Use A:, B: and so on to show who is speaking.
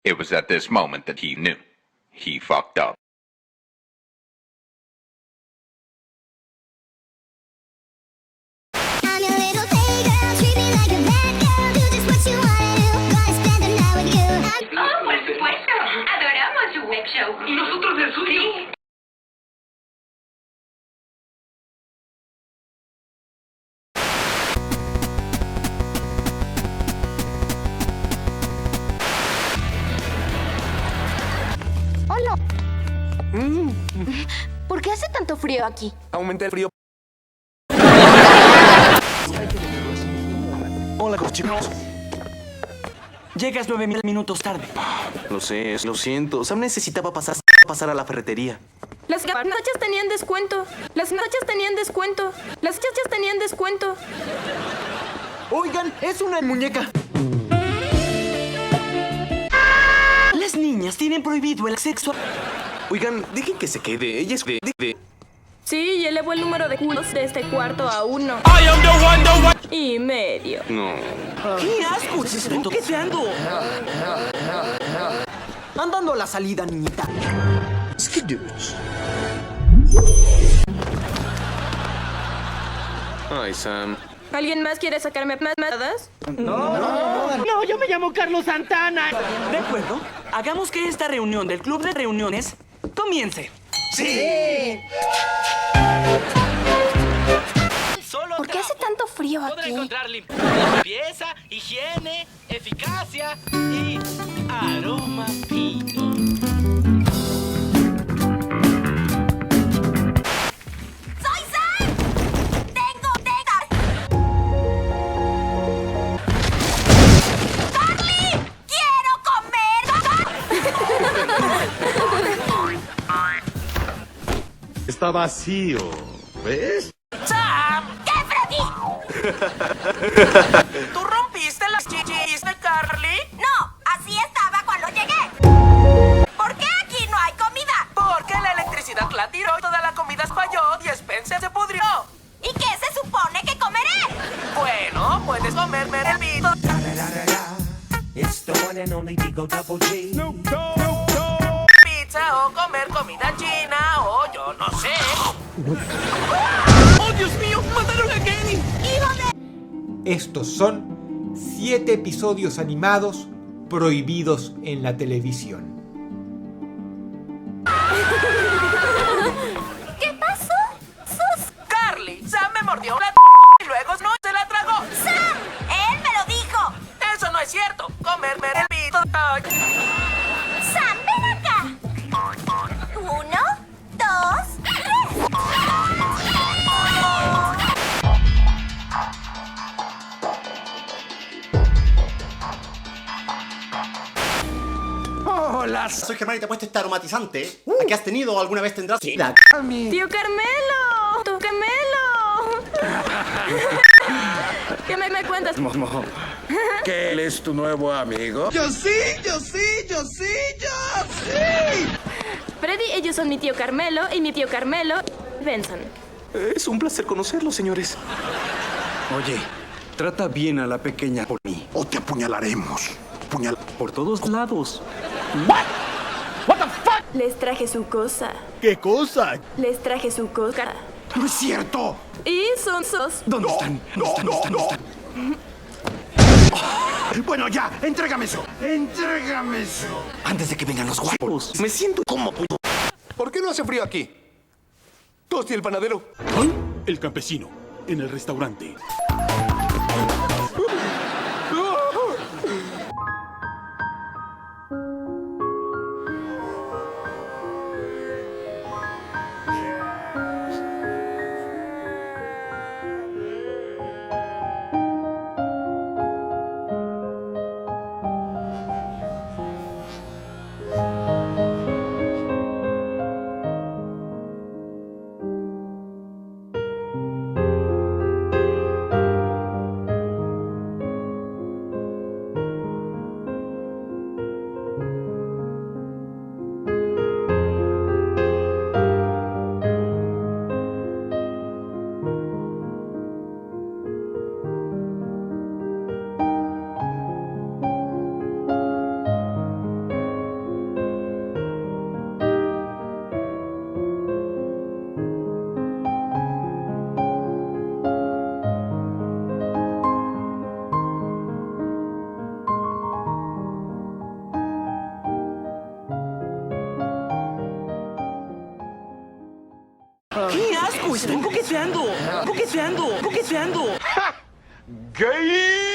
A: It was at this moment that he knew. He fucked up.
B: I'm your little playgirl, treat me like a bad girl, do just what you wanna do, gonna spend the night with you.
C: Oh, por supuesto. Adoramos su web show. ¿Y nosotros el suyo? Sí.
D: Hola. ¿Por qué hace tanto frío aquí?
E: Aumenté el frío. Hola, chicos.
F: Llegas 9.000 minutos tarde.
E: Lo sé, lo siento. Sam necesitaba pasar a la ferretería.
D: Las garnachas tenían descuento. Las nachas tenían descuento. Las chachas tenían descuento.
E: Oigan, es una muñeca.
F: Las niñas tienen prohibido el sexo.
E: Oigan, dejen que se quede. Ella es de...
D: Sí, y elevó el número de culos de este cuarto a 1. Y medio.
E: No.
F: ¡Qué asco! ¡Se está toqueteando!
G: Andando a la salida, niñita.
E: Ay, Sam.
D: ¿Alguien más quiere sacarme más mamadas?
H: No, yo me llamo Carlos Santana.
F: De acuerdo. Hagamos que esta reunión del club de reuniones comience.
H: Solo
D: ¿Por qué hace tanto frío
H: podrá
D: aquí?
H: encontrar limpieza, higiene, eficacia y aroma fino.
B: ¡Soy Sam! ¡Tengo tetas! ¡Carly! ¡Quiero comer!
I: Está vacío, ¿ves?
B: ¿Qué, Freddy?
G: ¿Tú rompiste las chichis de Carly?
B: No, así estaba cuando llegué. ¿Por qué aquí no hay comida?
G: Porque la electricidad la tiró y toda la comida falló y Spencer se pudrió.
B: ¿Y qué se supone que comeré?
G: Bueno, puedes comerme el pito. Pizza o comer comida china o yo no sé. ¡Oh, Dios mío! ¡Mataron a Kenny!
J: Estos son 7 episodios animados prohibidos en la televisión.
B: ¿Qué pasó? ¡Sus!
G: Carly, Sam me mordió la y luego no se la tragó.
B: ¡Sam! ¡Él me lo dijo!
G: Eso no es cierto. Comerme el pito. Ay.
B: ¡Sam, ven acá! 1, 2, 3.
K: Hola, soy Germán y te he puesto este aromatizante. ¿A qué has tenido o alguna vez tendrás?
D: ¡Tío Carmelo! ¡Tu Carmelo! ¿Qué me cuentas?
I: ¿Que él es tu nuevo amigo?
D: Freddy, ellos son mi tío Carmelo y mi tío Carmelo, Benson.
E: Es un placer conocerlos, señores.
I: Oye, trata bien a la pequeña Pony o te apuñalaremos.
F: Por todos lados.
D: Les traje su cosa.
I: ¿Qué cosa?
D: Les traje su cosa.
I: ¡No es cierto!
D: Y son sos.
I: ¿Dónde están? No están. Bueno, ya, entrégame eso. Entrégame eso.
E: Antes de que vengan los guapos. Me siento como... ¿Por qué no hace frío aquí? Tosti el panadero.
I: El campesino, en el restaurante.
F: ¡Qué asco! ¡Están coqueteando! ¡Coqueteando! ¡Coqueteando!
E: ¡Gay!